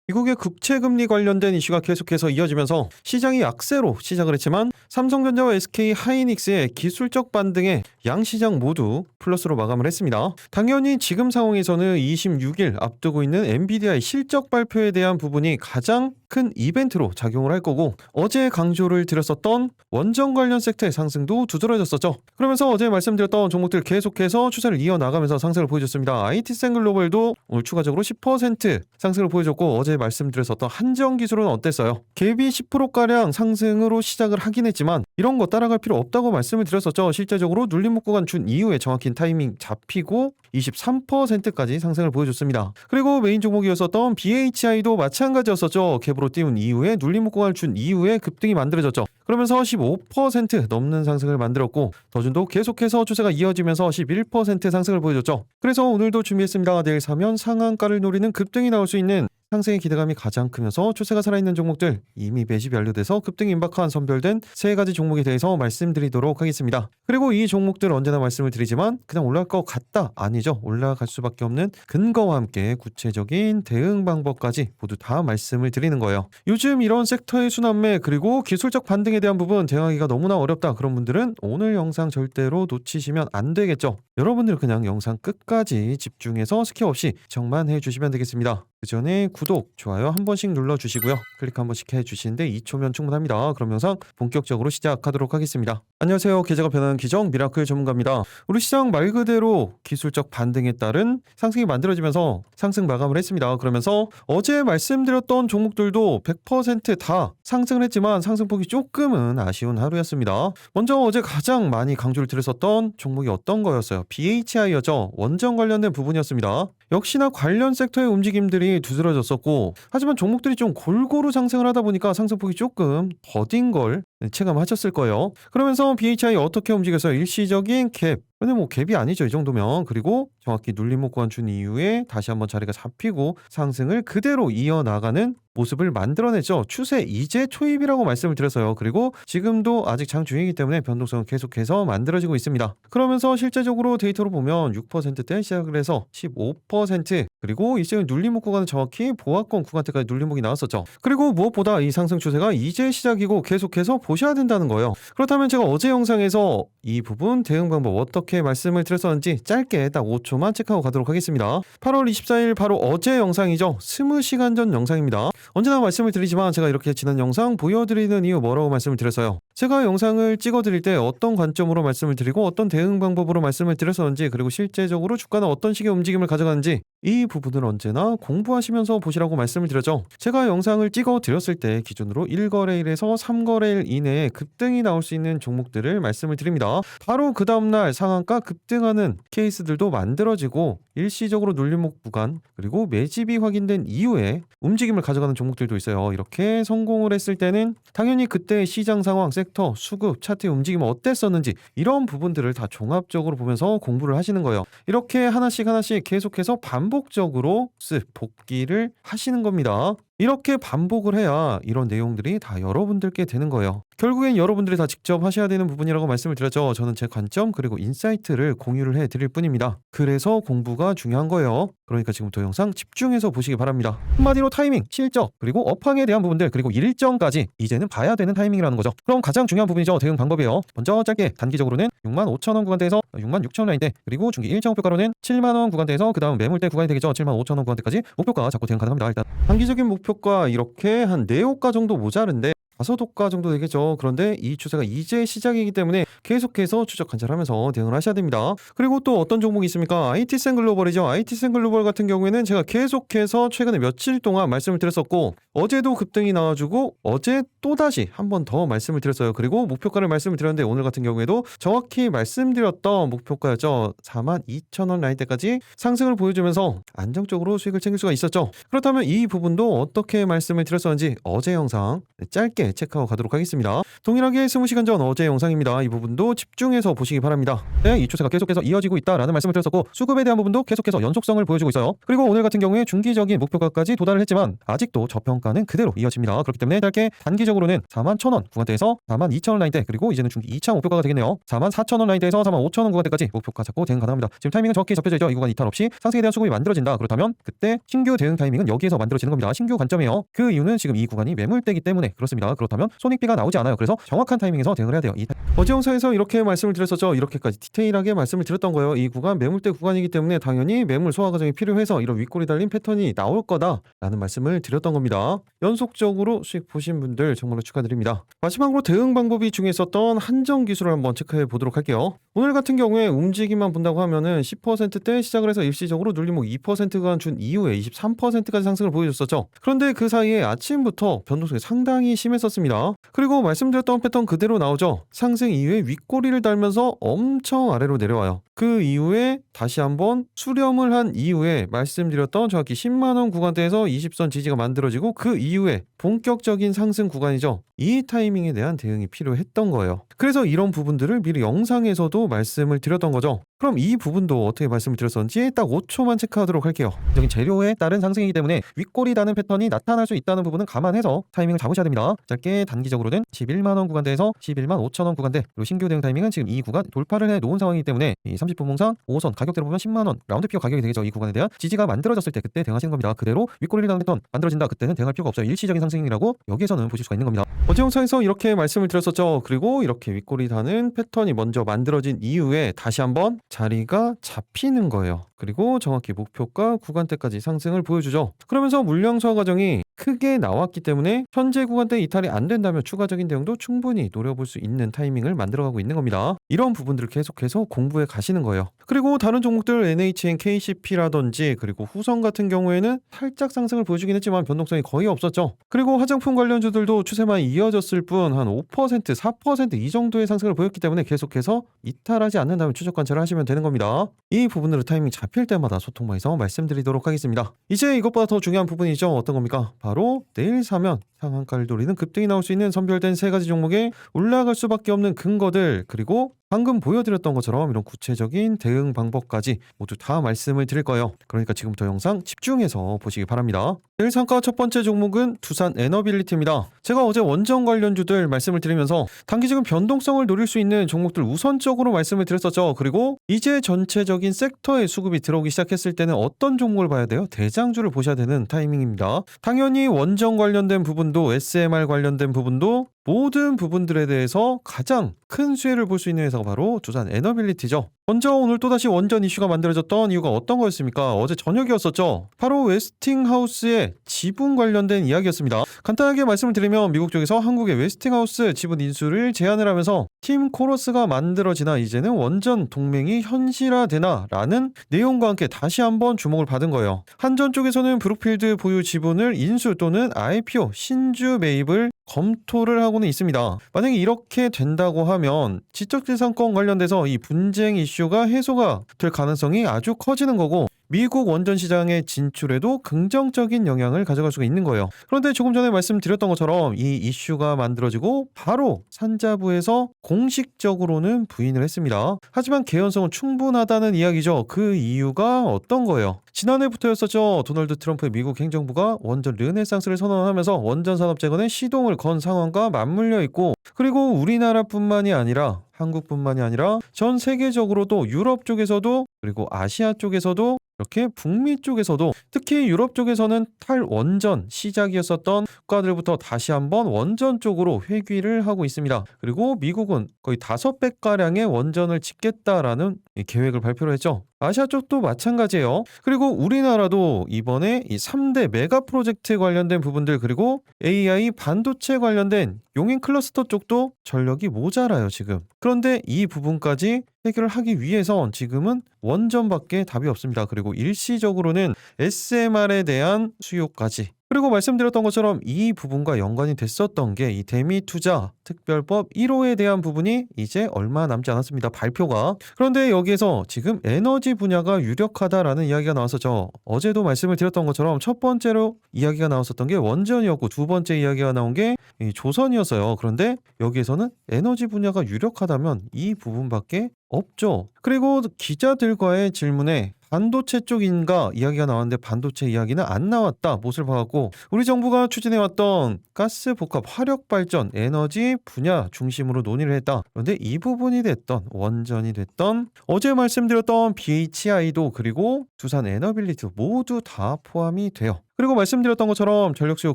미국의 국채금리 관련된 이슈가 계속해서 이어지면서 시장이 약세로 시작을 했지만 삼성전자와 SK 하이닉스의 기술적 반등에 양시장 모두 플러스로 마감을 했습니다. 당연히 지금 상황에서는 26일 앞두고 있는 엔비디아의 실적 발표에 대한 부분이 가장 큰 이벤트로 작용을 할 거고, 어제 강조를 드렸었던 원전 관련 섹터의 상승도 두드러졌었죠. 그러면서 어제 말씀드렸던 종목들 계속해서 추세를 이어나가면서 상승을 보여줬습니다. IT센글로벌도 오늘 추가적으로 10% 상승을 보여줬고, 어제 말씀드렸었던 한정기술은 어땠어요? 갭이 10%가량 상승으로 시작을 하긴 했지만 이런 거 따라갈 필요 없다고 말씀을 드렸었죠. 실제적으로 눌림목 구간 준 이후에 정확히 타이밍 잡히고 23%까지 상승을 보여줬습니다. 그리고 메인 종목이었었던 BHI도 마찬가지였었죠. 갭으로 띄운 이후에 눌림목 구간을 준 이후에 급등이 만들어졌죠. 그러면서 15% 넘는 상승을 만들었고, 더준도 계속해서 추세가 이어지면서 11% 상승을 보여줬죠. 그래서 오늘도 준비했습니다. 내일 사면 상한가를 노리는 급등이 나올 수 있는 상승의 기대감이 가장 크면서 추세가 살아있는 종목들, 이미 매집이 완료돼서 급등 임박한 선별된 3가지 종목에 대해서 말씀드리도록 하겠습니다. 그리고 이 종목들 언제나 말씀을 드리지만 그냥 올라갈 것 같다? 아니죠. 올라갈 수밖에 없는 근거와 함께 구체적인 대응 방법까지 모두 다 말씀을 드리는 거예요. 요즘 이런 섹터의 순환매 그리고 기술적 반등에 대한 부분 대응하기가 너무나 어렵다, 그런 분들은 오늘 영상 절대로 놓치시면 안 되겠죠. 여러분들 그냥 영상 끝까지 집중해서 스킵 없이 시청만 해주시면 되겠습니다. 그 전에 구독, 좋아요 한 번씩 눌러주시고요. 클릭 한 번씩 해주시는데 2초면 충분합니다. 그럼 영상 본격적으로 시작하도록 하겠습니다. 안녕하세요. 계좌가 변하는 기정 미라클 전문가입니다. 우리 시장 말 그대로 기술적 반등에 따른 상승이 만들어지면서 상승 마감을 했습니다. 그러면서 어제 말씀드렸던 종목들도 100% 다 상승을 했지만 상승폭이 조금은 아쉬운 하루였습니다. 먼저 어제 가장 많이 강조를 드렸었던 종목이 어떤 거였어요? BHI였죠. 원전 관련된 부분이었습니다. 역시나 관련 섹터의 움직임들이 두드러졌었고, 하지만 종목들이 좀 골고루 상승을 하다 보니까 상승폭이 조금 더딘 걸 체감하셨을 거예요. 그러면서 BHI 어떻게 움직여서 일시적인 갭, 근데 뭐 갭이 아니죠 이 정도면. 그리고 정확히 눌림목 구간 준 이후에 다시 한번 자리가 잡히고 상승을 그대로 이어나가는 모습을 만들어냈죠. 추세 이제 초입이라고 말씀을 드렸어요. 그리고 지금도 아직 장 중이기 때문에 변동성은 계속해서 만들어지고 있습니다. 그러면서 실제적으로 데이터로 보면 6%대 시작을 해서 15%, 그리고 일시적인 눌림목 구간은 정확히 보합권 구간대까지 눌림목이 나왔었죠. 그리고 무엇보다 이 상승 추세가 이제 시작이고 계속해서 보셔야 된다는 거예요. 그렇다면 제가 어제 영상에서 이 부분 대응 방법 어떻게 말씀을 드렸었는지 짧게 딱 5초만 체크하고 가도록 하겠습니다. 8월 24일 바로 어제 영상이죠. 20시간 전 영상입니다. 언제나 말씀을 드리지만 제가 이렇게 지난 영상 보여드리는 이유 뭐라고 말씀을 드렸어요? 제가 영상을 찍어드릴 때 어떤 관점으로 말씀을 드리고 어떤 대응 방법으로 말씀을 드렸었는지, 그리고 실제적으로 주가는 어떤 식의 움직임을 가져가는지, 이 부분을 언제나 공부하시면서 보시라고 말씀을 드렸죠. 제가 영상을 찍어 드렸을 때 기준으로 1거래일에서 3거래일 이내에 급등이 나올 수 있는 종목들을 말씀을 드립니다. 바로 그 다음날 상한가 급등하는 케이스들도 만들어지고 일시적으로 눌림목 구간 그리고 매집이 확인된 이후에 움직임을 가져가는 종목들도 있어요. 이렇게 성공을 했을 때는 당연히 그때 시장 상황, 섹터, 수급, 차트의 움직임은 어땠었는지 이런 부분들을 다 종합적으로 보면서 공부를 하시는 거예요. 이렇게 하나씩 계속해서 반복적으로 복기를 하시는 겁니다. 이렇게 반복을 해야 이런 내용들이 다 여러분들께 되는 거예요. 결국엔 여러분들이 다 직접 하셔야 되는 부분이라고 말씀을 드렸죠. 저는 제 관점 그리고 인사이트를 공유를 해드릴 뿐입니다. 그래서 공부가 중요한 거예요. 그러니까 지금부터 영상 집중해서 보시기 바랍니다. 한마디로 타이밍, 실적, 그리고 업황에 대한 부분들, 그리고 일정까지 이제는 봐야 되는 타이밍이라는 거죠. 그럼 가장 중요한 부분이죠. 대응 방법이에요. 먼저 짧게 단기적으로는 65,000원 구간대에서 66,000원 라인대, 그리고 중기 1차 목표가로는 70,000원 구간대에서 그 다음 매물대 구간이 되겠죠. 75,000원 구간대까지 목표가 잡고 대응 가능합니다. 일단 단기적인 목표가 이렇게 한 4호가 정도 모자른데 5호가 정도 되겠죠. 그런데 이 추세가 이제 시작이기 때문에 계속해서 추적 관찰하면서 대응을 하셔야 됩니다. 그리고 또 어떤 종목이 있습니까? IT센글로벌이죠. IT센글로벌 같은 경우에는 제가 계속해서 최근에 며칠 동안 말씀을 드렸었고, 어제도 급등이 나와주고 어제 또다시 한 번 더 말씀을 드렸어요. 그리고 목표가를 말씀을 드렸는데 오늘 같은 경우에도 정확히 말씀드렸던 목표가였죠. 42,000원 라인대까지 상승을 보여주면서 안정적으로 수익을 챙길 수가 있었죠. 그렇다면 이 부분도 어떻게 말씀을 드렸었는지 어제 영상 짧게 함께 체크하고 가도록 하겠습니다. 동일하게 20시간 전 어제 영상입니다. 이 부분도 집중해서 보시기 바랍니다. 네, 이 추세가 계속해서 이어지고 있다라는 말씀을 드렸었고 수급에 대한 부분도 계속해서 연속성을 보여주고 있어요. 그리고 오늘 같은 경우에 중기적인 목표가까지 도달을 했지만 아직도 저평가는 그대로 이어집니다. 그렇기 때문에 짧게 단기적으로는 41,000원 구간대에서 42,000원 라인대, 그리고 이제는 중기 2차 목표가가 되겠네요. 44,000원 라인대에서 45,000원 구간대까지 목표가 잡고 대응 가능합니다. 지금 타이밍은 정확히 잡혀져 있죠. 이 구간 이탈 없이 상승에 대한 수급이 만들어진다. 그렇다면 그때 신규 대응 타이밍은 여기에서 만들어지는 겁니다. 신규 관점이에요. 그 이유는 지금 이 구간이 매물대기 때문에 그렇습니다. 그렇다면 손익비가 나오지 않아요. 그래서 정확한 타이밍에서 대응을 해야 돼요. 어제 영상에서 이렇게 말씀을 드렸었죠. 이렇게까지 디테일하게 말씀을 드렸던 거예요. 이 구간 매물대 구간이기 때문에 당연히 매물 소화 과정이 필요해서 이런 윗골이 달린 패턴이 나올 거다라는 말씀을 드렸던 겁니다. 연속적으로 수익 보신 분들 정말로 축하드립니다. 마지막으로 대응 방법이 중에 있었던 한정 기술을 한번 체크해 보도록 할게요. 오늘 같은 경우에 움직임만 본다고 하면은 10%대 시작을 해서 일시적으로 눌림목 2%가 준 이후에 23%까지 상승을 보여줬었죠. 그런데 그 사이에 아침부터 변동성이 상당히 심했었습니다. 그리고 말씀드렸던 패턴 그대로 나오죠. 상승 이후에 윗꼬리를 달면서 엄청 아래로 내려와요. 그 이후에 다시 한번 수렴을 한 이후에 말씀드렸던 정확히 10만원 구간대에서 20선 지지가 만들어지고 그 이후에 본격적인 상승 구간이죠. 이 타이밍에 대한 대응이 필요했던 거예요. 그래서 이런 부분들을 미리 영상에서도 말씀을 드렸던 거죠. 그럼 이 부분도 어떻게 말씀을 드렸었는지 딱 5초만 체크하도록 할게요. 적인 재료에 따른 상승이기 때문에 윗골이 다는 패턴이 나타날 수 있다는 부분은 감안해서 타이밍을 잡으셔야 됩니다. 짧게 단기적으로는 11만원 구간대에서 11만 5천원 구간대, 그리고 신규 대응 타이밍은 지금 이 구간 돌파를 해 놓은 상황이기 때문에 이 30분봉상 5선 가격대로 보면 10만원 라운드피어 가격이 되겠죠. 이 구간에 대한 지지가 만들어졌을 때 그때 대응하시는 겁니다. 그대로 윗골이 다는 패턴 만들어진다. 그때는 대응할 필요가 없어요. 일시적인 상승이라고 여기에서는 보실 수가 있는 겁니다. 어제 영상에서 이렇게 말씀을 드렸었죠. 그리고 이렇게 윗골이 다는 패턴이 먼저 만들어진 이후에 다시 한번 자리가 잡히는 거예요. 그리고 정확히 목표가 구간대까지 상승을 보여주죠. 그러면서 물량 소화 과정이 크게 나왔기 때문에 현재 구간대 이탈이 안 된다면 추가적인 대응도 충분히 노려볼 수 있는 타이밍을 만들어가고 있는 겁니다. 이런 부분들을 계속해서 공부해 가시는 거예요. 그리고 다른 종목들 NHN, KCP라든지 그리고 후성 같은 경우에는 살짝 상승을 보여주긴 했지만 변동성이 거의 없었죠. 그리고 화장품 관련주들도 추세만 이어졌을 뿐 한 5%, 4%이 정도의 상승을 보였기 때문에 계속해서 이탈하지 않는다면 추적 관찰을 하시면 되는 겁니다. 이 부분으로 타이밍 잡힐 때마다 소통방에서 말씀드리도록 하겠습니다. 이제 이것보다 더 중요한 부분이죠. 어떤 겁니까? 바로 내일 사면 상한가를 노리는 급등이 나올 수 있는 선별된 세 가지 종목에 올라갈 수밖에 없는 근거들, 그리고 방금 보여드렸던 것처럼 이런 구체적인 대응 방법까지 모두 다 말씀을 드릴 거예요. 그러니까 지금부터 영상 집중해서 보시기 바랍니다. 내일 상가 첫 번째 종목은 두산 에너빌리티입니다. 제가 어제 원전 관련주들 말씀을 드리면서 단기적인 변동성을 노릴 수 있는 종목들 우선적으로 말씀을 드렸었죠. 그리고 이제 전체적인 섹터에 수급이 들어오기 시작했을 때는 어떤 종목을 봐야 돼요? 대장주를 보셔야 되는 타이밍입니다. 당연히 원전 관련된 부분도 SMR 관련된 부분도 모든 부분들에 대해서 가장 큰 수혜를 볼 수 있는 회사가 바로 두산 에너빌리티죠. 먼저 오늘 또다시 원전 이슈가 만들어졌던 이유가 어떤 거였습니까? 어제 저녁이었었죠. 바로 웨스팅하우스의 지분 관련된 이야기였습니다. 간단하게 말씀을 드리면 미국 쪽에서 한국의 웨스팅하우스 지분 인수를 제안을 하면서 팀 코러스가 만들어지나 이제는 원전 동맹이 현실화되나 라는 내용과 함께 다시 한번 주목을 받은 거예요. 한전 쪽에서는 브룩필드 보유 지분을 인수 또는 IPO 신주 매입을 검토를 하고는 있습니다. 만약에 이렇게 된다고 하면 지적재산권 관련돼서 이 분쟁 이슈가 해소가 될 가능성이 아주 커지는 거고 미국 원전 시장의 진출에도 긍정적인 영향을 가져갈 수가 있는 거예요. 그런데 조금 전에 말씀드렸던 것처럼 이 이슈가 만들어지고 바로 산자부에서 공식적으로는 부인을 했습니다. 하지만 개연성은 충분하다는 이야기죠. 그 이유가 어떤 거예요? 지난해부터였었죠. 도널드 트럼프의 미국 행정부가 원전 르네상스를 선언하면서 원전 산업 재건에 시동을 건 상황과 맞물려 있고, 그리고 우리나라뿐만이 아니라 한국뿐만이 아니라 전 세계적으로도 유럽 쪽에서도 그리고 아시아 쪽에서도 이렇게 북미 쪽에서도 특히 유럽 쪽에서는 탈원전 시작이었었던 국가들부터 다시 한번 원전 쪽으로 회귀를 하고 있습니다. 그리고 미국은 거의 5배가량의 원전을 짓겠다라는 계획을 발표를 했죠. 아시아 쪽도 마찬가지예요. 그리고 우리나라도 이번에 이 3대 메가 프로젝트 관련된 부분들, 그리고 AI 반도체 관련된 용인 클러스터 쪽도 전력이 모자라요 지금. 그런데 이 부분까지 해결을 하기 위해선 지금은 원전밖에 답이 없습니다. 그리고 일시적으로는 SMR에 대한 수요까지 그리고 말씀드렸던 것처럼 이 부분과 연관이 됐었던 게 이 대미투자 특별법 1호에 대한 부분이 이제 얼마 남지 않았습니다. 발표가. 그런데 여기에서 지금 에너지 분야가 유력하다라는 이야기가 나왔었죠. 어제도 말씀을 드렸던 것처럼 첫 번째로 이야기가 나왔었던 게 원전이었고 두 번째 이야기가 나온 게 이 조선이었어요. 그런데 여기에서는 에너지 분야가 유력하다면 이 부분밖에 없죠. 그리고 기자들과의 질문에 반도체 쪽인가 이야기가 나왔는데 반도체 이야기는 안 나왔다. 못을 박았고 우리 정부가 추진해왔던 가스 복합 화력 발전 에너지 분야 중심으로 논의를 했다. 그런데 이 부분이 됐던 원전이 됐던 어제 말씀드렸던 BHI도 그리고 두산 에너빌리티 모두 다 포함이 돼요. 그리고 말씀드렸던 것처럼 전력수요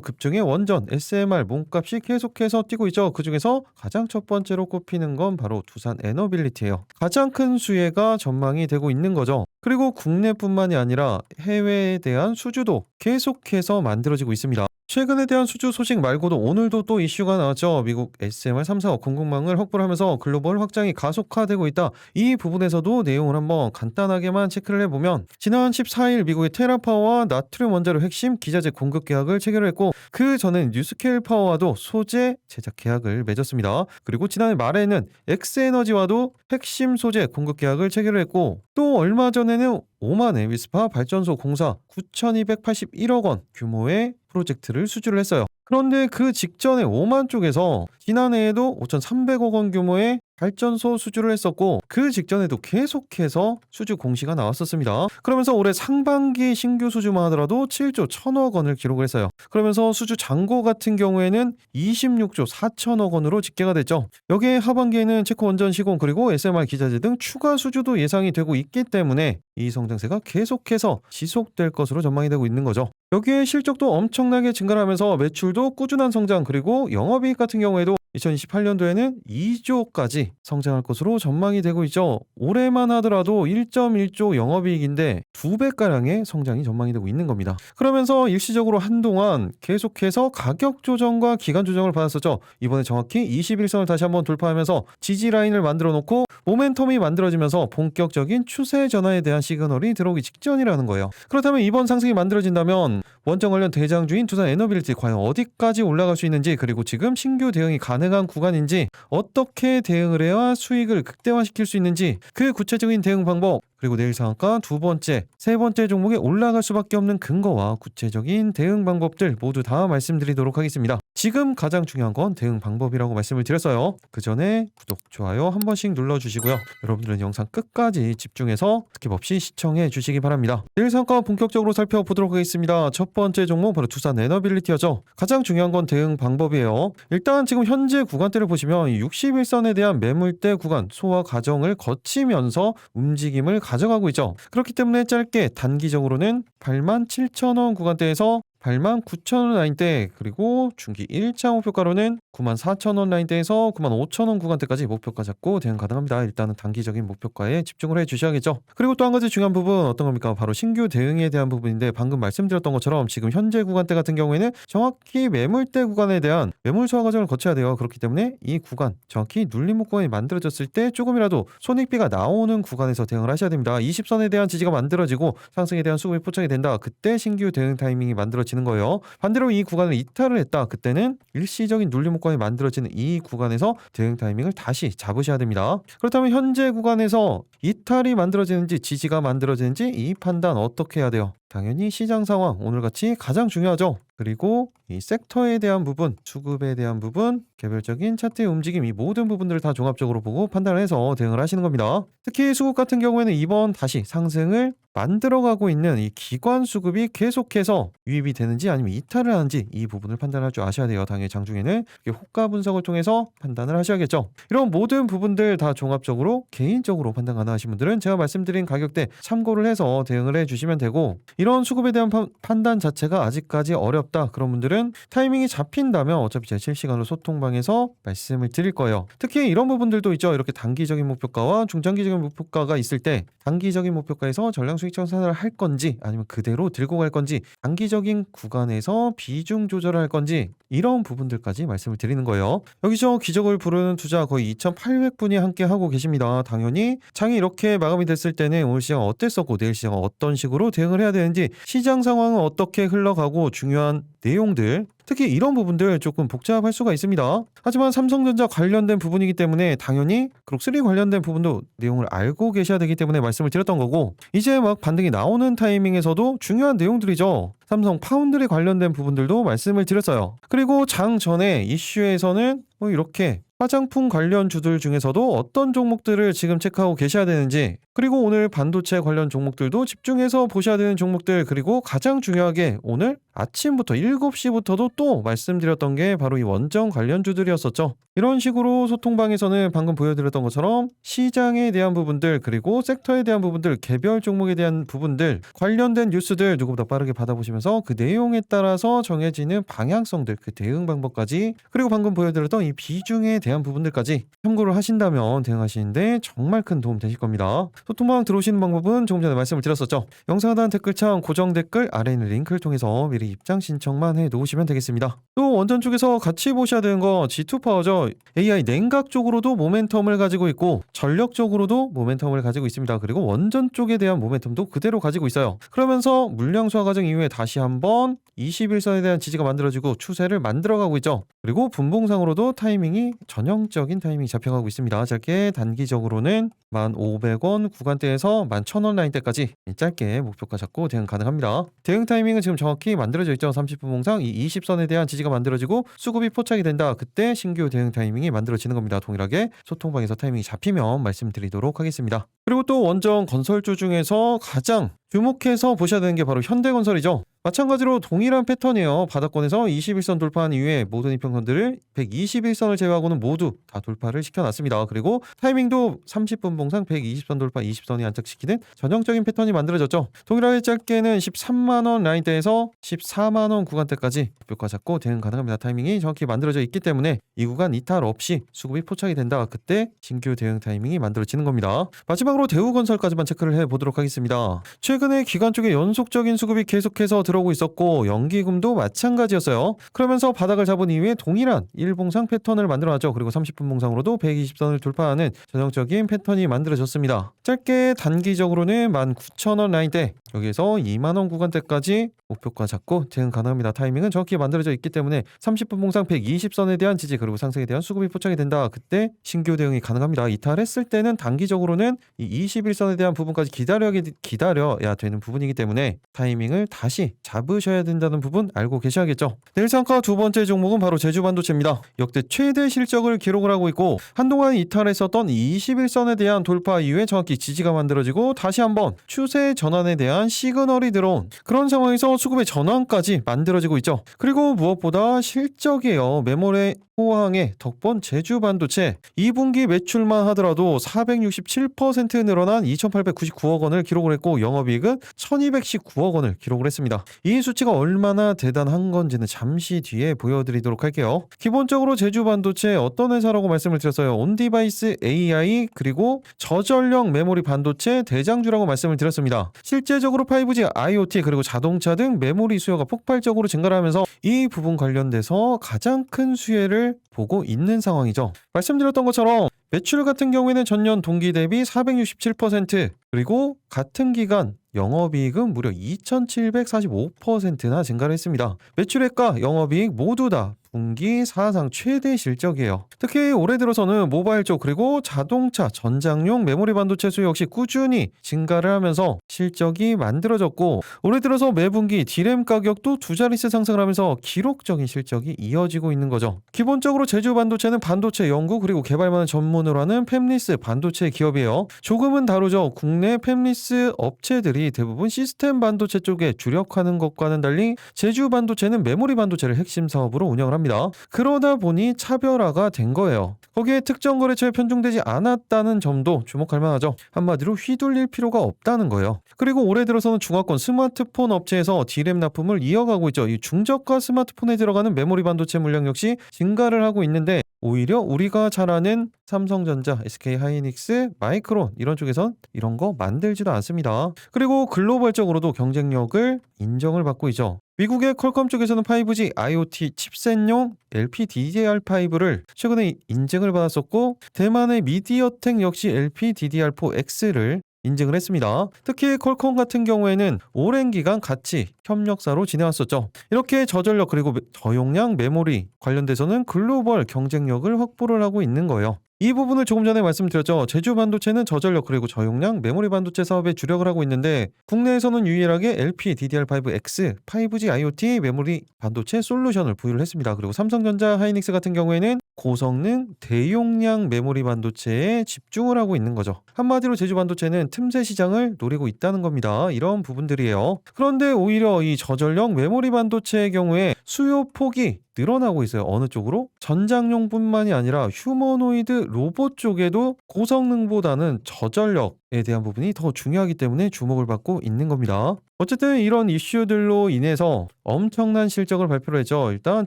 급증의 원전 SMR 몸값이 계속해서 뛰고 있죠. 그중에서 가장 첫 번째로 꼽히는 건 바로 두산 에너빌리티예요. 가장 큰 수혜가 전망이 되고 있는 거죠. 그리고 국내뿐만이 아니라 해외에 대한 수주도 계속해서 만들어지고 있습니다. 최근에 대한 수주 소식 말고도 오늘도 또 이슈가 나왔죠. 미국 SMR 345 공급망을 확보를 하면서 글로벌 확장이 가속화되고 있다. 이 부분에서도 내용을 한번 간단하게만 체크를 해보면 지난 14일 미국의 테라파워와 나트륨 원자로 핵심 기자재 공급 계약을 체결했고 그 전엔 뉴스케일 파워와도 소재 제작 계약을 맺었습니다. 그리고 지난해 말에는 엑스에너지와도 핵심 소재 공급 계약을 체결했고 또 얼마 전에는 오만의 위스파 발전소 공사 9,281억 원 규모의 프로젝트를 수주를 했어요. 그런데 그 직전에 오만 쪽에서 지난해에도 5,300억 원 규모의 발전소 수주를 했었고 그 직전에도 계속해서 수주 공시가 나왔었습니다. 그러면서 올해 상반기 신규 수주만 하더라도 7조 1,000억 원을 기록을 했어요. 그러면서 수주 잔고 같은 경우에는 26조 4천억 원으로 집계가 됐죠. 여기에 하반기에는 체코 원전 시공 그리고 SMR 기자재 등 추가 수주도 예상이 되고 있기 때문에 이 성장세가 계속해서 지속될 것으로 전망이 되고 있는 거죠. 여기에 실적도 엄청나게 증가를 하면서 매출도 꾸준한 성장 그리고 영업이익 같은 경우에도 2028년도에는 2조까지 성장할 것으로 전망이 되고 있죠. 올해만 하더라도 1.1조 영업이익인데 2배가량의 성장이 전망이 되고 있는 겁니다. 그러면서 일시적으로 한동안 계속해서 가격 조정과 기간 조정을 받았었죠. 이번에 정확히 21선을 다시 한번 돌파하면서 지지 라인을 만들어 놓고 모멘텀이 만들어지면서 본격적인 추세 전환에 대한 시그널이 들어오기 직전이라는 거예요. 그렇다면 이번 상승이 만들어진다면 원전 관련 대장주인 두산 에너빌리티 과연 어디까지 올라갈 수 있는지 그리고 지금 신규 대응이 가능한 구간인지 어떻게 대응을 해야 수익을 극대화시킬 수 있는지 그 구체적인 대응 방법 그리고 내일 상한가 두 번째, 세 번째 종목에 올라갈 수밖에 없는 근거와 구체적인 대응 방법들 모두 다 말씀드리도록 하겠습니다. 지금 가장 중요한 건 대응 방법이라고 말씀을 드렸어요. 그 전에 구독, 좋아요 한 번씩 눌러주시고요. 여러분들은 영상 끝까지 집중해서 스킵 없이 시청해 주시기 바랍니다. 내일 상한가 본격적으로 살펴보도록 하겠습니다. 첫 번째 종목 바로 두산 에너빌리티였죠. 가장 중요한 건 대응 방법이에요. 일단 지금 현재 구간대를 보시면 61선에 대한 매물대 구간 소화 과정을 거치면서 움직임을 가져가고 있죠. 그렇기 때문에 짧게 단기적으로는 87,000원 구간대에서 89,000원 라인대 그리고 중기 1차 목표가로는 94,000원 라인대에서 95,000원 구간대까지 목표가 잡고 대응 가능합니다. 일단은 단기적인 목표가에 집중을 해주셔야겠죠. 그리고 또 한 가지 중요한 부분 어떤 겁니까? 바로 신규 대응에 대한 부분인데 방금 말씀드렸던 것처럼 지금 현재 구간대 같은 경우에는 정확히 매물대 구간에 대한 매물 소화 과정을 거쳐야 돼요. 그렇기 때문에 이 구간 정확히 눌림 목권이 만들어졌을 때 조금이라도 손익비가 나오는 구간에서 대응을 하셔야 됩니다. 20선에 대한 지지가 만들어지고 상승에 대한 수급이 포착이 된다. 그때 신규 대응 타이밍이 만들어지는 거예요. 반대로 이 구간을 이탈을 했다. 그때는 일시적인 눌림 목권이 만들어지는 이 구간에서 대응 타이밍을 다시 잡으셔야 됩니다. 그렇다면 현재 구간에서 이탈이 만들어지는지 지지가 만들어지는지 이 판단 어떻게 해야 돼요? 당연히 시장 상황 오늘같이 가장 중요하죠. 그리고 이 섹터에 대한 부분, 수급에 대한 부분, 개별적인 차트의 움직임 이 모든 부분들을 다 종합적으로 보고 판단을 해서 대응을 하시는 겁니다. 특히 수급 같은 경우에는 이번 다시 상승을 만들어가고 있는 이 기관 수급이 계속해서 유입이 되는지 아니면 이탈을 하는지 이 부분을 판단할 줄 아셔야 돼요. 당연히 장중에는 호가 분석을 통해서 판단을 하셔야겠죠. 이런 모든 부분들 다 종합적으로 개인적으로 판단 가능하신 분들은 제가 말씀드린 가격대 참고를 해서 대응을 해주시면 되고 이런 수급에 대한 판단 자체가 아직까지 어렵다. 그런 분들은 타이밍이 잡힌다면 어차피 제가 실시간으로 소통방에서 말씀을 드릴 거예요. 특히 이런 부분들도 있죠. 이렇게 단기적인 목표가와 중장기적인 목표가가 있을 때 단기적인 목표가에서 전량 수익 청산을 할 건지 아니면 그대로 들고 갈 건지 단기적인 구간에서 비중 조절을 할 건지 이런 부분들까지 말씀을 드리는 거예요. 여기서 기적을 부르는 투자 거의 2,800분이 함께 하고 계십니다. 당연히 장이 이렇게 마감이 됐을 때는 오늘 시장 어땠었고 내일 시장은 어떤 식으로 대응을 해야 되는지 시장 상황은 어떻게 흘러가고 중요한 대한 내용들, 특히 이런 부분들 조금 복잡할 수가 있습니다. 하지만 삼성전자 관련된 부분이기 때문에 당연히 그룹3 관련된 부분도 내용을 알고 계셔야 되기 때문에 말씀을 드렸던 거고, 이제 막 반등이 나오는 타이밍에서도 중요한 내용들이죠. 삼성 파운드리 관련된 부분들도 말씀을 드렸어요. 그리고 장 전에 이슈에서는 이렇게 화장품 관련 주들 중에서도 어떤 종목들을 지금 체크하고 계셔야 되는지, 그리고 오늘 반도체 관련 종목들도 집중해서 보셔야 되는 종목들, 그리고 가장 중요하게 오늘 아침부터 7시부터도 또 말씀드렸던 게 바로 이 원전 관련주들이었었죠. 이런 식으로 소통방에서는 방금 보여드렸던 것처럼 시장에 대한 부분들, 그리고 섹터에 대한 부분들, 개별 종목에 대한 부분들, 관련된 뉴스들 누구보다 빠르게 받아보시면서 그 내용에 따라서 정해지는 방향성들, 그 대응 방법까지, 그리고 방금 보여드렸던 이 비중에 대한 부분들까지 참고를 하신다면 대응하시는데 정말 큰 도움 되실 겁니다. 소통방 들어오시는 방법은 조금 전에 말씀을 드렸었죠. 영상 하단 댓글창 고정 댓글 아래 있는 링크를 통해서 미리 입장 신청만 해 놓으시면 되겠습니다. 또 원전 쪽에서 같이 보셔야 되는 거 G2파워죠. AI 냉각 쪽으로도 모멘텀을 가지고 있고 전력 쪽으로도 모멘텀을 가지고 있습니다. 그리고 원전 쪽에 대한 모멘텀도 그대로 가지고 있어요. 그러면서 물량 소화 과정 이후에 다시 한번 21선에 대한 지지가 만들어지고 추세를 만들어가고 있죠. 그리고 분봉상으로도 타이밍이 전형적인 타이밍이 잡혀가고 있습니다. 짧게 단기적으로는 1,500원 구간대에서 11,000원 라인대까지 짧게 목표가 잡고 대응 가능합니다. 대응 타이밍은 지금 정확히 만들어져 있죠. 30분 봉상 이 20선에 대한 지지가 만들어지고 수급이 포착이 된다. 그때 신규 대응 타이밍이 만들어지는 겁니다. 동일하게 소통방에서 타이밍이 잡히면 말씀드리도록 하겠습니다. 그리고 또 원전 건설주 중에서 가장 주목해서 보셔야 되는 게 바로 현대건설이죠. 마찬가지로 동일한 패턴이에요. 바닥권에서 21선 돌파한 이후에 모든 이평선들을 121선을 제외하고는 모두 다 돌파를 시켜놨습니다. 그리고 타이밍도 30분 봉상 120선 돌파 20선이 안착시키는 전형적인 패턴이 만들어졌죠. 동일하게 짧게는 13만원 라인대에서 14만원 구간대까지 목표가 잡고 대응 가능합니다. 타이밍이 정확히 만들어져 있기 때문에 이 구간 이탈 없이 수급이 포착이 된다. 그때 신규 대응 타이밍이 만들어지는 겁니다. 마지막으로 대우건설까지만 체크를 해보도록 하겠습니다. 최근에 기관 쪽에 연속적인 수급이 계속해서 들어오고 있었고 연기금도 마찬가지였어요. 그러면서 바닥을 잡은 이후에 동일한 일봉상 패턴을 만들어놨죠. 그리고 30분 봉상으로도 120선을 돌파하는 전형적인 패턴이 만들어졌습니다. 짧게 단기적으로는 19,000원 라인대, 여기에서 2만원 구간대까지 목표가 잡고 대응 가능합니다. 타이밍은 정확히 만들어져 있기 때문에 30분 봉상 120선에 대한 지지, 그리고 상승에 대한 수급이 포착이 된다. 그때 신규 대응이 가능합니다. 이탈했을 때는 단기적으로는 이 21선에 대한 부분까지 기다려야 되는 부분이기 때문에 타이밍을 다시 잡으셔야 된다는 부분 알고 계셔야겠죠. 내일 상가 두 번째 종목은 바로 제주반도체입니다. 역대 최대 실적을 기록을 하고 있고 한동안 이탈했었던 21선에 대한 돌파 이후에 정확히 지지가 만들어지고 다시 한번 추세 전환에 대한 시그널이 들어온 그런 상황에서 수급의 전환까지 만들어지고 있죠. 그리고 무엇보다 실적이에요. 메모리 호황의 덕분 제주반도체 2분기 매출만 하더라도 467% 늘어난 2,899억 원을 기록을 했고 영업이익은 1,219억 원을 기록을 했습니다. 이 수치가 얼마나 대단한 건지는 잠시 뒤에 보여드리도록 할게요. 기본적으로 제주반도체 어떤 회사라고 말씀을 드렸어요. 온디바이스 AI 그리고 저전력 메모리 반도체 대장주라고 말씀을 드렸습니다. 실제적으로 5G, IoT 그리고 자동차 등 메모리 수요가 폭발적으로 증가를 하면서 이 부분 관련돼서 가장 큰 수혜를 보고 있는 상황이죠. 말씀드렸던 것처럼 매출 같은 경우에는 전년 동기 대비 467%, 그리고 같은 기간 영업이익은 무려 2,745%나 증가를 했습니다. 매출액과 영업이익 모두 다 분기 사상 최대 실적이에요. 특히 올해 들어서는 모바일 쪽 그리고 자동차 전장용 메모리 반도체 수요 역시 꾸준히 증가를 하면서 실적이 만들어졌고 올해 들어서 매분기 D램 가격도 두 자릿수 상승을 하면서 기록적인 실적이 이어지고 있는 거죠. 기본적으로 제주반도체는 반도체 연구 그리고 개발만을 전문으로 하는 팹리스 반도체 기업이에요. 조금은 다르죠. 국내 팹리스 업체들이 대부분 시스템 반도체 쪽에 주력하는 것과는 달리 제주반도체는 메모리 반도체를 핵심 사업으로 운영을 합니다. 그러다 보니 차별화가 된 거예요. 거기에 특정 거래처에 편중되지 않았다는 점도 주목할 만하죠. 한마디로 휘둘릴 필요가 없다는 거예요. 그리고 올해 들어서는 중화권 스마트폰 업체에서 D램 납품을 이어가고 있죠. 이 중저가 스마트폰에 들어가는 메모리 반도체 물량 역시 증가를 하고 있는데 오히려 우리가 잘 아는 삼성전자, SK하이닉스, 마이크론 이런 쪽에선 이런 거 만들지도 않습니다. 그리고 글로벌적으로도 경쟁력을 인정을 받고 있죠. 미국의 퀄컴 쪽에서는 5G, IoT 칩셋용 LPDDR5를 최근에 인증을 받았었고 대만의 미디어텍 역시 LPDDR4X를 인증을 했습니다. 특히 퀄컴 같은 경우에는 오랜 기간 같이 협력사로 지내왔었죠. 이렇게 저전력 그리고 저용량 메모리 관련돼서는 글로벌 경쟁력을 확보를 하고 있는 거예요. 이 부분을 조금 전에 말씀드렸죠. 제주 반도체는 저전력 그리고 저용량 메모리 반도체 사업에 주력을 하고 있는데 국내에서는 유일하게 LP DDR5X 5G IoT 메모리 반도체 솔루션을 부여를 했습니다. 그리고 삼성전자 하이닉스 같은 경우에는 고성능 대용량 메모리 반도체에 집중을 하고 있는 거죠. 한마디로 제주 반도체는 틈새 시장을 노리고 있다는 겁니다. 이런 부분들이에요. 그런데 오히려 이 저전력 메모리 반도체의 경우에 수요 폭이 늘어나고 있어요. 어느 쪽으로? 전장용뿐만이 아니라 휴머노이드 로봇 쪽에도 고성능보다는 저전력에 대한 부분이 더 중요하기 때문에 주목을 받고 있는 겁니다. 어쨌든 이런 이슈들로 인해서 엄청난 실적을 발표를 했죠. 일단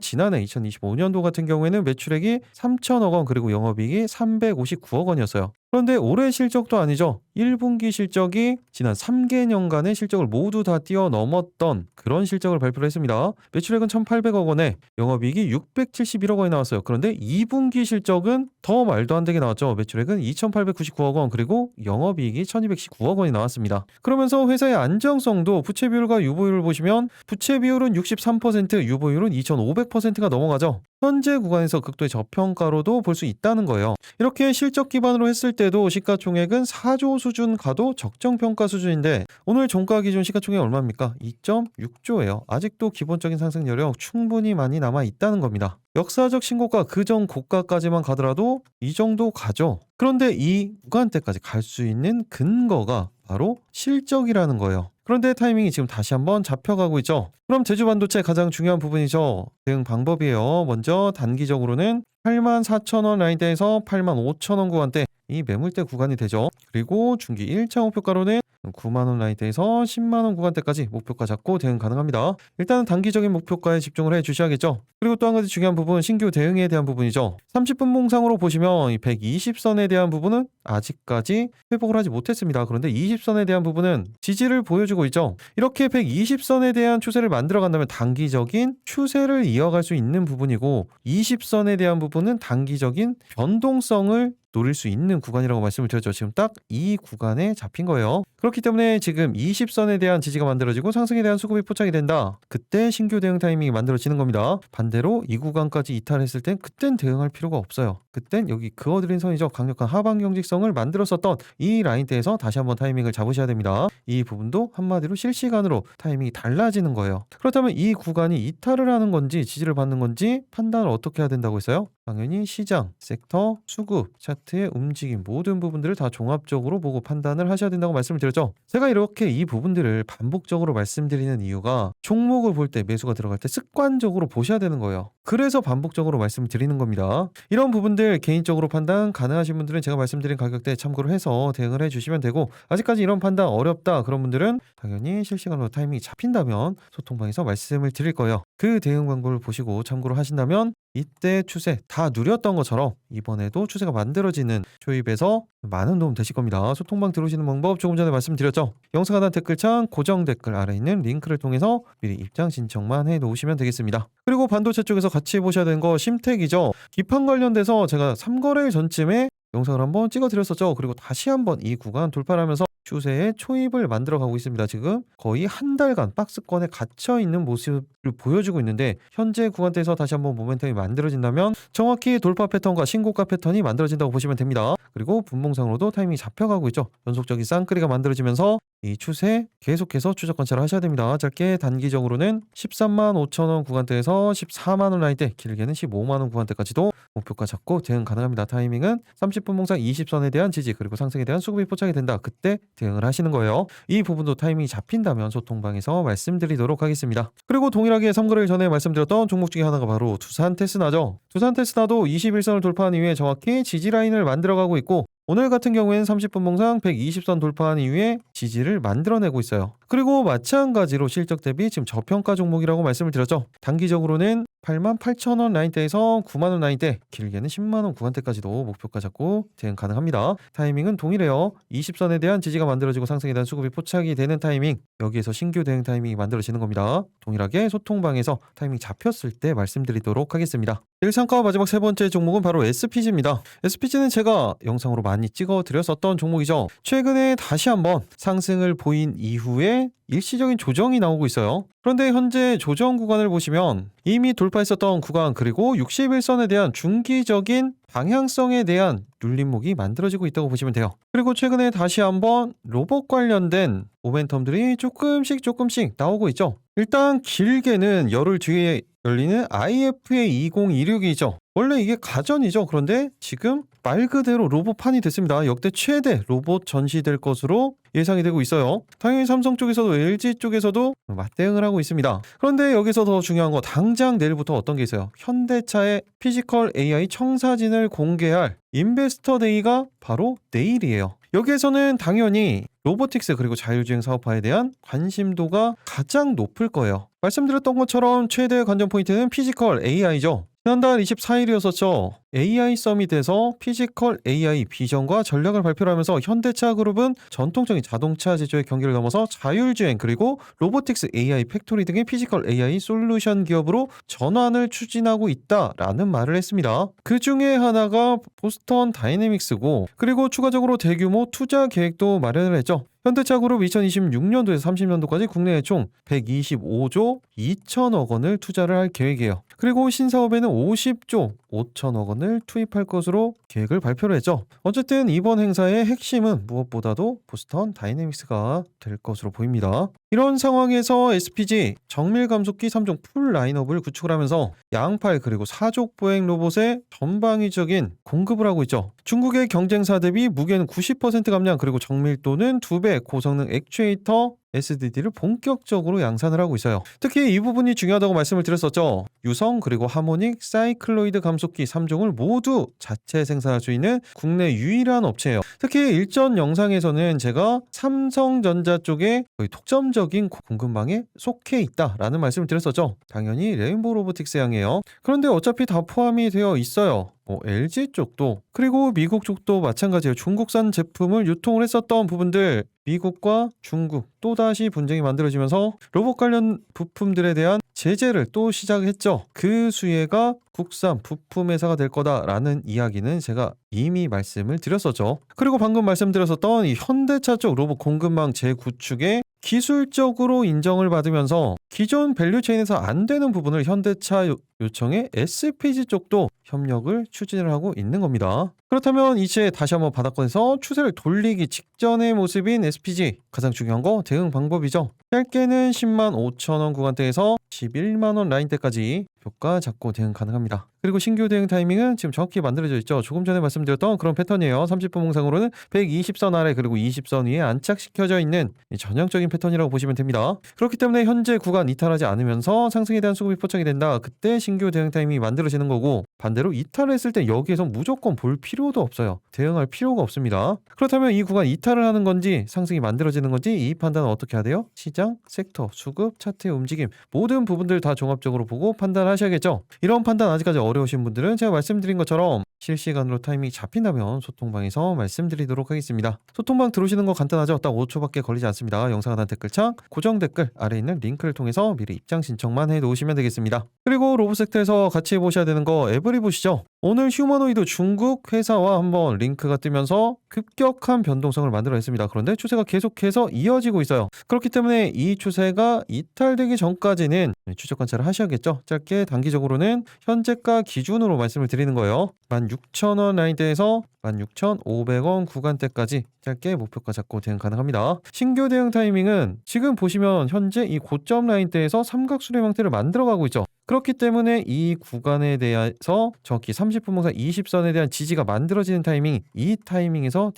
지난해 2025년도 같은 경우에는 매출액이 3천억 원 그리고 영업이익이 359억 원이었어요. 그런데 올해 실적도 아니죠. 1분기 실적이 지난 3개년간의 실적을 모두 다 뛰어넘었던 그런 실적을 발표를 했습니다. 매출액은 1,800억 원에 영업이익이 671억 원이 나왔어요. 그런데 2분기 실적은 더 말도 안 되게 나왔죠. 매출액은 2,899억 원 그리고 영업이익이 1,219억 원이 나왔습니다. 그러면서 회사의 안정성도 부채 비율과 유보율을 보시면 부채 비율은 63%, 유보율은 2,500%가 넘어가죠. 현재 구간에서 극도의 저평가로도 볼 수 있다는 거예요. 이렇게 실적 기반으로 했을 때도 시가총액은 4조 수준 가도 적정평가 수준인데 오늘 종가 기준 시가총액 얼마입니까? 2.6조예요. 아직도 기본적인 상승 여력 충분히 많이 남아 있다는 겁니다. 역사적 신고가 그전 고가까지만 가더라도 이 정도 가죠. 그런데 이 구간대까지 갈 수 있는 근거가 바로 실적이라는 거예요. 그런데 타이밍이 지금 다시 한번 잡혀가고 있죠. 그럼 제주 반도체 가장 중요한 부분이죠. 대응 방법이에요. 먼저 단기적으로는 84,000원 라인대에서 85,000원 구간대 이 매물대 구간이 되죠. 그리고 중기 1차 목표가로는 9만원 라인대에서 10만원 구간대까지 목표가 잡고 대응 가능합니다. 일단은 단기적인 목표가에 집중을 해 주셔야겠죠. 그리고 또 한 가지 중요한 부분 신규 대응에 대한 부분이죠. 30분 봉상으로 보시면 이 120선에 대한 부분은 아직까지 회복을 하지 못했습니다. 그런데 20선에 대한 부분은 지지를 보여주고 있죠. 이렇게 120선에 대한 추세를 만들어 간다면 단기적인 추세를 이어갈 수 있는 부분이고 20선에 대한 부분은 단기적인 변동성을 노릴 수 있는 구간이라고 말씀을 드렸죠. 지금 딱 이 구간에 잡힌 거예요. 그렇기 때문에 지금 20선에 대한 지지가 만들어지고 상승에 대한 수급이 포착이 된다. 그때 신규 대응 타이밍이 만들어지는 겁니다. 반대로 이 구간까지 이탈했을 땐 그땐 대응할 필요가 없어요. 그땐 여기 그어드린 선이죠. 강력한 하방 경직성을 만들었었던 이 라인대에서 다시 한번 타이밍을 잡으셔야 됩니다. 이 부분도 한마디로 실시간으로 타이밍이 달라지는 거예요. 그렇다면 이 구간이 이탈을 하는 건지 지지를 받는 건지 판단을 어떻게 해야 된다고 했어요? 당연히 시장, 섹터, 수급, 차트의 움직임 모든 부분들을 다 종합적으로 보고 판단을 하셔야 된다고 말씀을 드렸죠. 제가 이렇게 이 부분들을 반복적으로 말씀드리는 이유가 종목을 볼 때 매수가 들어갈 때 습관적으로 보셔야 되는 거예요. 그래서 반복적으로 말씀을 드리는 겁니다. 이런 부분들 개인적으로 판단 가능하신 분들은 제가 말씀드린 가격대에 참고를 해서 대응을 해주시면 되고 아직까지 이런 판단 어렵다 그런 분들은 당연히 실시간으로 타이밍이 잡힌다면 소통방에서 말씀을 드릴 거예요. 그 대응 광고를 보시고 참고를 하신다면 이때 추세 다 누렸던 것처럼 이번에도 추세가 만들어지는 조입에서 많은 도움 되실 겁니다. 소통방 들어오시는 방법 조금 전에 말씀드렸죠. 영상 하단 댓글창 고정 댓글 아래 있는 링크를 통해서 미리 입장 신청만 해 놓으시면 되겠습니다. 그리고 반도체 쪽에서 같이 보셔야 되는 거 심택이죠. 기판 관련돼서 제가 3거래일 전쯤에 영상을 한번 찍어 드렸었죠. 그리고 다시 한번 이 구간 돌파를 하면서 추세의 초입을 만들어 가고 있습니다. 지금 거의 한 달간 박스권에 갇혀 있는 모습을 보여주고 있는데 현재 구간대에서 다시 한번 모멘텀이 만들어진다면 정확히 돌파 패턴과 신고가 패턴이 만들어진다고 보시면 됩니다. 그리고 분봉상으로도 타이밍이 잡혀가고 있죠. 연속적인 쌍끌이가 만들어지면서 이 추세 계속해서 추적 관찰을 하셔야 됩니다. 짧게 단기적으로는 13만 5천 원 구간대에서 14만 원 라인대 길게는 15만 원 구간대까지도 목표가 잡고 대응 가능합니다. 타이밍은 30분 봉상 20선에 대한 지지 그리고 상승에 대한 수급이 포착이 된다. 그때 대응을 하시는 거예요. 이 부분도 타이밍이 잡힌다면 소통방에서 말씀드리도록 하겠습니다. 그리고 동일하게 3거래일 전에 말씀드렸던 종목 중에 하나가 바로 두산 테스나죠. 두산 테스나도 21선을 돌파한 이후에 정확히 지지 라인을 만들어가고 있고 오늘 같은 경우에는 30분 봉상 120선 돌파한 이후에 지지를 만들어내고 있어요. 그리고 마찬가지로 실적 대비 지금 저평가 종목이라고 말씀을 드렸죠. 단기적으로는 88,000원 라인대에서 9만원 라인대 길게는 10만원 구간대까지도 목표가 잡고 대응 가능합니다. 타이밍은 동일해요. 20선에 대한 지지가 만들어지고 상승에 대한 수급이 포착이 되는 타이밍 여기에서 신규 대응 타이밍이 만들어지는 겁니다. 동일하게 소통방에서 타이밍 잡혔을 때 말씀드리도록 하겠습니다. 일상가 마지막 세 번째 종목은 바로 SPG입니다. SPG는 제가 영상으로 많이 찍어드렸었던 종목이죠. 최근에 다시 한번 상승을 보인 이후에 일시적인 조정이 나오고 있어요. 그런데 현재 조정 구간을 보시면 이미 돌파했었던 구간 그리고 61선에 대한 중기적인 방향성에 대한 눌림목이 만들어지고 있다고 보시면 돼요. 그리고 최근에 다시 한번 로봇 관련된 모멘텀들이 조금씩 나오고 있죠. 일단 길게는 열흘 뒤에 열리는 IFA 2026이죠. 원래 이게 가전이죠. 그런데 지금 말 그대로 로봇판이 됐습니다. 역대 최대 로봇 전시될 것으로 예상이 되고 있어요. 당연히 삼성 쪽에서도 LG 쪽에서도 맞대응을 하고 있습니다. 그런데 여기서 더 중요한 거 당장 내일부터 어떤 게 있어요? 현대차의 피지컬 AI 청사진을 공개할 인베스터 데이가 바로 내일이에요. 여기에서는 당연히 로보틱스 그리고 자율주행 사업화에 대한 관심도가 가장 높을 거예요. 말씀드렸던 것처럼 최대 관전 포인트는 피지컬 AI죠. 지난달 24일이었었죠. AI 서밋에서 피지컬 AI 비전과 전략을 발표를 하면서 현대차 그룹은 전통적인 자동차 제조의 경기를 넘어서 자율주행 그리고 로보틱스 AI 팩토리 등의 피지컬 AI 솔루션 기업으로 전환을 추진하고 있다라는 말을 했습니다. 그 중에 하나가 보스턴 다이내믹스고 그리고 추가적으로 대규모 투자 계획도 마련을 했죠. 현대차 그룹 2026년도에서 30년도까지 국내에 총 125조 2천억 원을 투자를 할 계획이에요. 그리고 신사업에는 50조 5천억 원을 투입할 것으로 계획을 발표를 했죠. 어쨌든 이번 행사의 핵심은 무엇보다도 보스턴 다이내믹스가 될 것으로 보입니다. 이런 상황에서 SPG 정밀 감속기 3종 풀 라인업을 구축을 하면서 양팔 그리고 사족 보행 로봇의 전방위적인 공급을 하고 있죠. 중국의 경쟁사 대비 무게는 90% 감량 그리고 정밀도는 2배 고성능 액추에이터 SDD를 본격적으로 양산을 하고 있어요. 특히 이 부분이 중요하다고 말씀을 드렸었죠. 유성 그리고 하모닉 사이클로이드 감속기 3종을 모두 자체 생산할 수 있는 국내 유일한 업체예요. 특히 일전 영상에서는 제가 삼성전자 쪽에 거의 독점적인 공급망에 속해 있다라는 말씀을 드렸었죠. 당연히 레인보우 로보틱스 향이에요. 그런데 어차피 다 포함이 되어 있어요. LG 쪽도 그리고 미국 쪽도 마찬가지예요. 중국산 제품을 유통을 했었던 부분들 미국과 중국 또다시 분쟁이 만들어지면서 로봇 관련 부품들에 대한 제재를 또 시작했죠. 그 수혜가 국산 부품 회사가 될 거다라는 이야기는 제가 이미 말씀을 드렸었죠. 그리고 방금 말씀드렸었던 이 현대차 쪽 로봇 공급망 재구축에 기술적으로 인정을 받으면서 기존 밸류체인에서 안 되는 부분을 현대차 요청에 SPG 쪽도 협력을 추진을 하고 있는 겁니다. 그렇다면 이제 다시 한번 바닥권에서 추세를 돌리기 직전의 모습인 SPG 가장 중요한 거 대응 방법이죠. 짧게는 10만 5천 원 구간대에서 11만 원 라인대까지 효과 잡고 대응 가능합니다. 그리고 신규 대응 타이밍은 지금 정확히 만들어져 있죠. 조금 전에 말씀드렸던 그런 패턴이에요. 30분 봉상으로는 120선 아래 그리고 20선 위에 안착시켜져 있는 전형적인 패턴이라고 보시면 됩니다. 그렇기 때문에 현재 구간 이탈하지 않으면서 상승에 대한 수급이 포착이 된다. 그때 신규 대응 타이밍이 만들어지는 거고 반대로 이탈을 했을 때 여기에서 무조건 볼 필요도 없어요. 대응할 필요가 없습니다. 그렇다면 이 구간 이탈을 하는 건지 상승이 만들어지는 건지 이 판단은 어떻게 해야 돼요? 시장, 섹터, 수급, 차트의 움직임 모든 부분들 다 종합적으로 보고 판단하셔야겠죠. 이런 판단 아직까지 어려우신 분들은 제가 말씀드린 것처럼 실시간으로 타이밍이 잡힌다면 소통방에서 말씀드리도록 하겠습니다. 소통방 들어오시는 거 간단하죠? 딱 5초밖에 걸리지 않습니다. 영상 하단 댓글창 고정 댓글 아래에 있는 링크를 통해서 미리 입장 신청만 해놓으시면 되겠습니다. 그리고 로봇섹터에서 같이 해보셔야 되는 거 에브리 보시죠. 오늘 휴머노이드 중국 회사와 한번 링크가 뜨면서 급격한 변동성을 만들어냈습니다. 그런데 추세가 계속해서 이어지고 있어요. 그렇기 때문에 이 추세가 이탈되기 전까지는 추적 관찰을 하셔야겠죠. 짧게 단기적으로는 현재가 기준으로 말씀을 드리는 거예요. 16,000원 라인대에서 16,500원 구간대까지 짧게 목표가 잡고 대응 가능합니다. 신규 대응 타이밍은 지금 보시면 현재 이 고점 라인대에서 삼각수렴 형태를 만들어가고 있죠. 그렇기 때문에 이 구간에 대해서 정확히 30분 봉상 20선에 대한 지지가 만들어지는 타이밍, 이 타이밍에서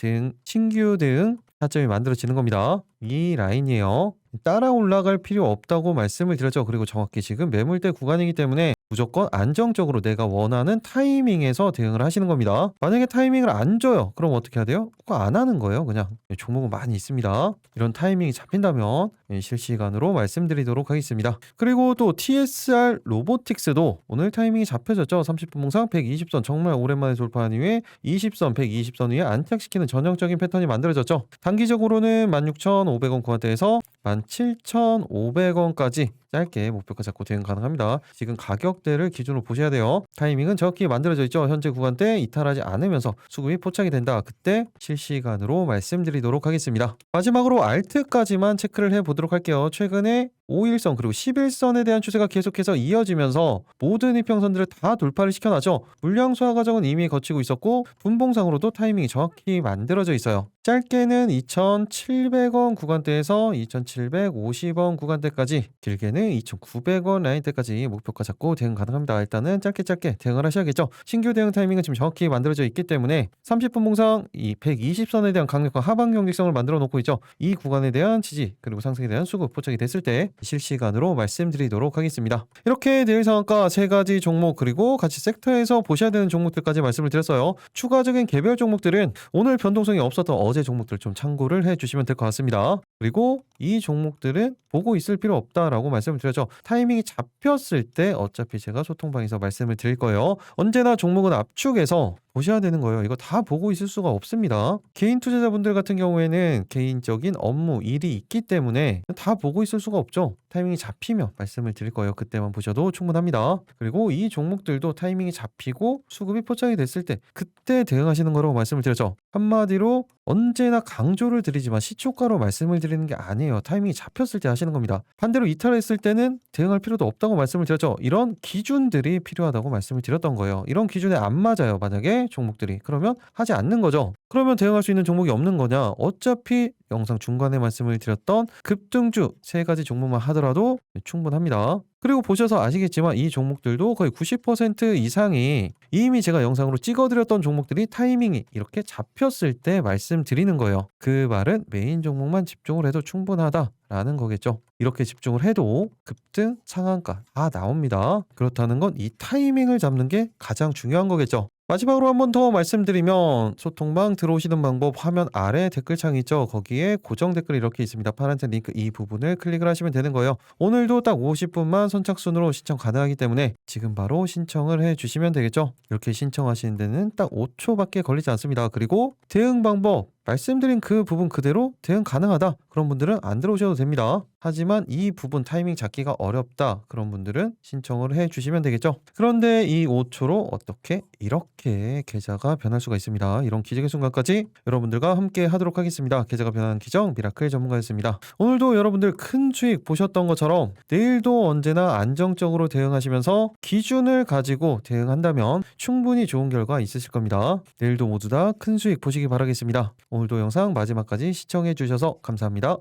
신규 대응 타점이 만들어지는 겁니다. 이 라인이에요. 따라 올라갈 필요 없다고 말씀을 드렸죠. 그리고 정확히 지금 매물대 구간이기 때문에 무조건 안정적으로 내가 원하는 타이밍에서 대응을 하시는 겁니다. 만약에 타이밍을 안 줘요. 그럼 어떻게 해야 돼요? 그거 안 하는 거예요. 그냥 종목은 많이 있습니다. 이런 타이밍이 잡힌다면 실시간으로 말씀드리도록 하겠습니다. 그리고 또 TSR 로보틱스도 오늘 타이밍이 잡혀졌죠. 30분 봉상 120선 정말 오랜만에 돌파한 이후에 20선 120선 위에 안착시키는 전형적인 패턴이 만들어졌죠. 단기적으로는 16,500원 구간대에서 17,500원까지 짧게 목표가 잡고 대응 가능합니다. 지금 가격대를 기준으로 보셔야 돼요. 타이밍은 정확히 만들어져 있죠. 현재 구간대 이탈하지 않으면서 수급이 포착이 된다. 그때 실시간으로 말씀드리도록 하겠습니다. 마지막으로 알트까지만 체크를 해보도록 할게요. 최근에 5일선 그리고 11선에 대한 추세가 계속해서 이어지면서 모든 이평선들을 다 돌파를 시켜놨죠. 물량 소화 과정은 이미 거치고 있었고 분봉상으로도 타이밍이 정확히 만들어져 있어요. 짧게는 2,700원 구간대에서 2,750원 구간대까지, 길게는 2,900원 라인대까지 목표가 잡고 대응 가능합니다. 일단은 짧게 대응을 하셔야겠죠. 신규 대응 타이밍은 지금 정확히 만들어져 있기 때문에 30분 봉상 이 120선에 대한 강력한 하방 경직성을 만들어 놓고 있죠. 이 구간에 대한 지지 그리고 상승에 대한 수급 포착이 됐을 때 실시간으로 말씀드리도록 하겠습니다. 이렇게 대응 상황가 3가지 종목 그리고 같이 섹터에서 보셔야 되는 종목들까지 말씀을 드렸어요. 추가적인 개별 종목들은 오늘 변동성이 없었던 어제 종목들 좀 참고를 해주시면 될 것 같습니다. 그리고 이 종목들은 보고 있을 필요 없다라고 말씀을 드렸죠. 타이밍이 잡혔을 때 어차피 제가 소통방에서 말씀을 드릴 거예요. 언제나 종목은 압축해서 보셔야 되는 거예요. 이거 다 보고 있을 수가 없습니다. 개인 투자자분들 같은 경우에는 개인적인 업무, 일이 있기 때문에 다 보고 있을 수가 없죠. 타이밍이 잡히면 말씀을 드릴 거예요. 그때만 보셔도 충분합니다. 그리고 이 종목들도 타이밍이 잡히고 수급이 포착이 됐을 때 그때 대응하시는 거라고 말씀을 드렸죠. 한마디로 언제나 강조를 드리지만 시초가로 말씀을 드리는 게 아니에요. 타이밍이 잡혔을 때 하시는 겁니다. 반대로 이탈했을 때는 대응할 필요도 없다고 말씀을 드렸죠. 이런 기준들이 필요하다고 말씀을 드렸던 거예요. 이런 기준에 안 맞아요. 만약에 종목들이. 그러면 하지 않는 거죠. 그러면 대응할 수 있는 종목이 없는 거냐? 어차피 영상 중간에 말씀을 드렸던 급등주 3가지 종목만 하더라도 충분합니다. 그리고 보셔서 아시겠지만 이 종목들도 거의 90% 이상이 이미 제가 영상으로 찍어드렸던 종목들이 타이밍이 이렇게 잡혔을 때 말씀드리는 거예요. 그 말은 메인 종목만 집중을 해도 충분하다라는 거겠죠. 이렇게 집중을 해도 급등, 상한가 다 나옵니다. 그렇다는 건 이 타이밍을 잡는 게 가장 중요한 거겠죠. 마지막으로 한 번 더 말씀드리면 소통방 들어오시는 방법 화면 아래 댓글창 있죠. 거기에 고정 댓글 이렇게 있습니다. 파란색 링크 이 부분을 클릭을 하시면 되는 거예요. 오늘도 딱 50분만 선착순으로 신청 가능하기 때문에 지금 바로 신청을 해주시면 되겠죠. 이렇게 신청하시는 데는 딱 5초밖에 걸리지 않습니다. 그리고 대응 방법 말씀드린 그 부분 그대로 대응 가능하다. 그런 분들은 안 들어오셔도 됩니다. 하지만 이 부분 타이밍 잡기가 어렵다. 그런 분들은 신청을 해주시면 되겠죠. 그런데 이 5초로 어떻게 이렇게 계좌가 변할 수가 있습니다. 이런 기적의 순간까지 여러분들과 함께 하도록 하겠습니다. 계좌가 변하는 기적 미라클 전문가였습니다. 오늘도 여러분들 큰 수익 보셨던 것처럼 내일도 언제나 안정적으로 대응하시면서 기준을 가지고 대응한다면 충분히 좋은 결과 있으실 겁니다. 내일도 모두 다 큰 수익 보시기 바라겠습니다. 오늘도 영상 마지막까지 시청해 주셔서 감사합니다.